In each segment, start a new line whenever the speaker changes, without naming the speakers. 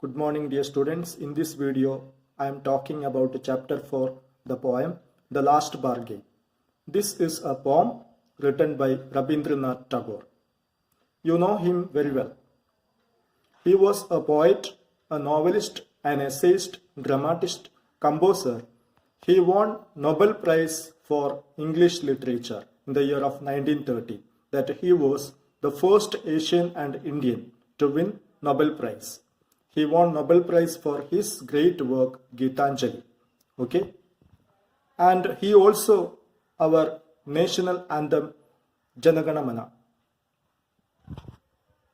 Good morning, dear students. In this video, I am talking about chapter 4, the poem The Last Bargain. This is a poem written by Rabindranath Tagore. You know him very well. He was a poet, a novelist, an essayist, dramatist, composer. He won Nobel Prize for English Literature in the year of 1930. That he was the first Asian and Indian to win Nobel Prize. He won Nobel Prize for his great work Gitanjali. Okay, and he also our national anthem Janagana Mana.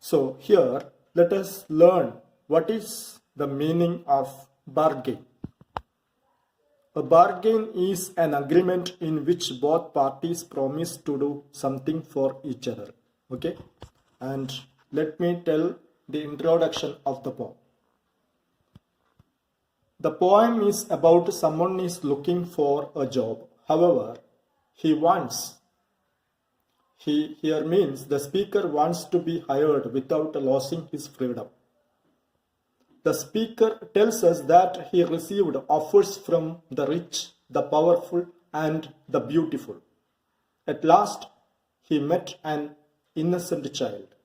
So here let us learn what is the meaning of bargain. A bargain is an agreement in which both parties promise to do something for each other. Okay, and let me tell the introduction of the poem. The poem is about someone is looking for a job. However, he here means the speaker wants to be hired without losing his freedom. The speaker tells us that he received offers from the rich, the powerful, and the beautiful. At last, he met an innocent child.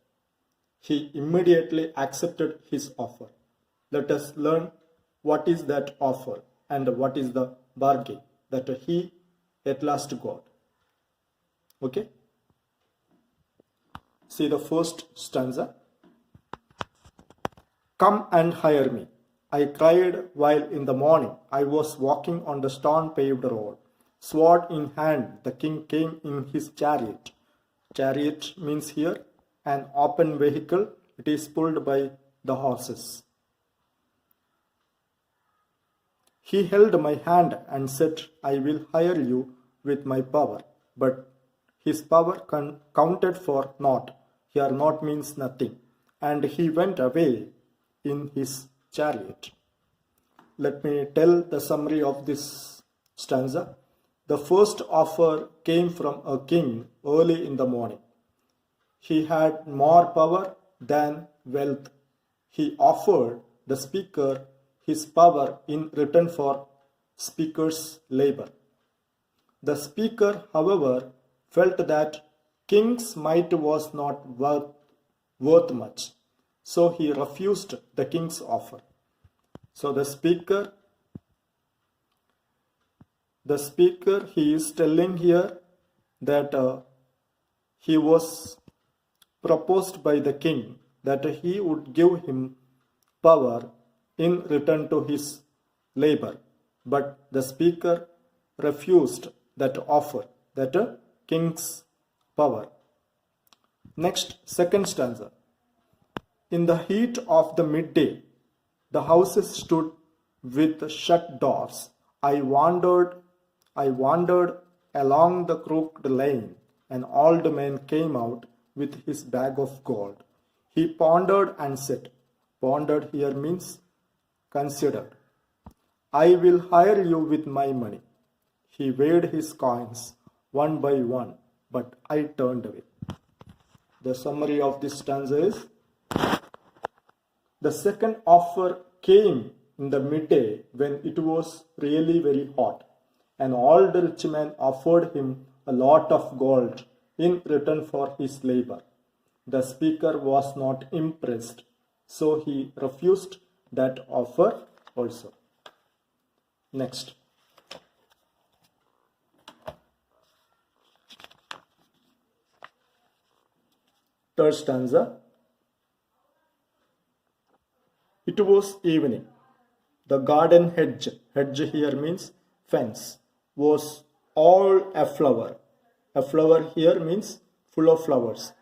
He immediately accepted his offer. Let us learn what is that offer and what is the bargain that he at last got. Okay? See the first stanza. Come and hire me. I cried while in the morning I was walking on the stone-paved road. Sword in hand, the king came in his chariot. Chariot means here an open vehicle. It is pulled by the horses. He held my hand and said, I will hire you with my power. But his power counted for naught. Here naught means nothing. And he went away in his chariot. Let me tell the summary of this stanza. The first offer came from a king early in the morning. He had more power than wealth. He offered the speaker his power in return for speaker's labor. The speaker, however, felt that king's might was not worth much, so he refused the king's offer. So the speaker, he is telling here that he was proposed by the king that he would give him power in return to his labor, but the speaker refused that offer, that king's power. Next, second stanza. In the heat of the midday, the houses stood with shut doors. I wandered along the crooked lane. An old man came out with his bag of gold. He pondered and said, pondered here means considered, I will hire you with my money. He weighed his coins one by one, but I turned away. The summary of this stanza is, the second offer came in the midday when it was really very hot. An old rich man offered him a lot of gold in return for his labor. The speaker was not impressed, so he refused that offer also. Next. Third stanza. It was evening. The garden hedge here means fence, was all aflower. A flower here means full of flowers.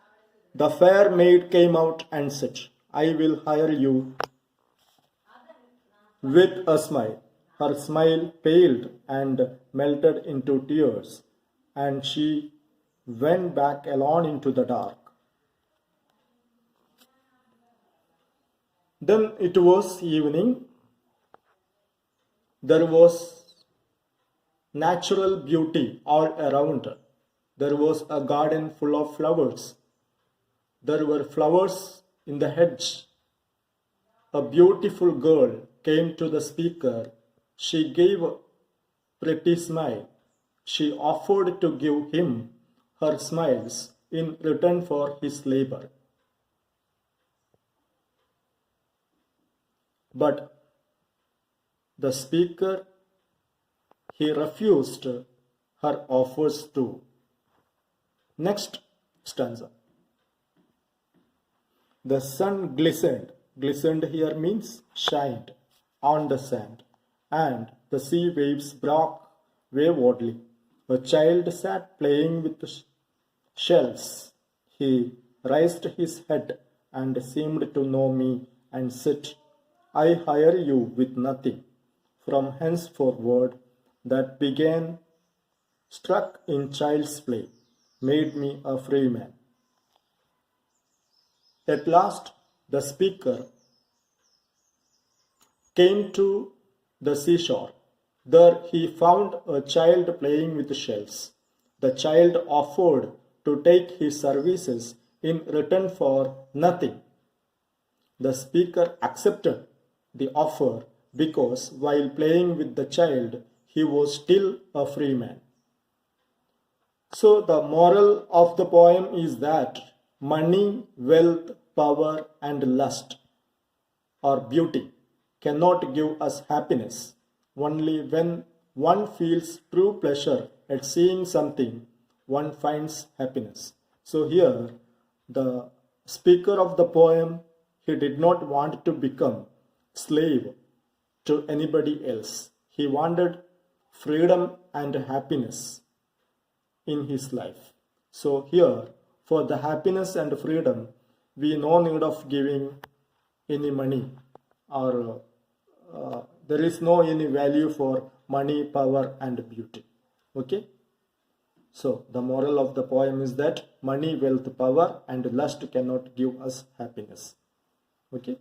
The fair maid came out and said, I will hire you with a smile. Her smile paled and melted into tears, and she went back alone into the dark. Then it was evening. There was natural beauty all around. There was a garden full of flowers. There were flowers in the hedge. A beautiful girl came to the speaker. She gave a pretty smile. She offered to give him her smiles in return for his labor. But the speaker, he refused her offers too. Next stanza. The sun glistened. Glistened here means shined on the sand, and the sea waves broke waywardly. A child sat playing with shells. He raised his head and seemed to know me and said, I hire you with nothing. From henceforward, that began, struck in child's play, made me a free man. At last, the speaker came to the seashore. There he found a child playing with shells. The child offered to take his services in return for nothing. The speaker accepted the offer because while playing with the child, he was still a free man. So, the moral of the poem is that money, wealth, power, and lust or beauty cannot give us happiness. Only when one feels true pleasure at seeing something, one finds happiness. So, here the speaker of the poem, he did not want to become slave to anybody else. He wanted freedom and happiness in his life. So here, for the happiness and freedom, we no need of giving any money, or there is no any value for money, power, and beauty. Okay. So the moral of the poem is that money, wealth, power, and lust cannot give us happiness. Okay.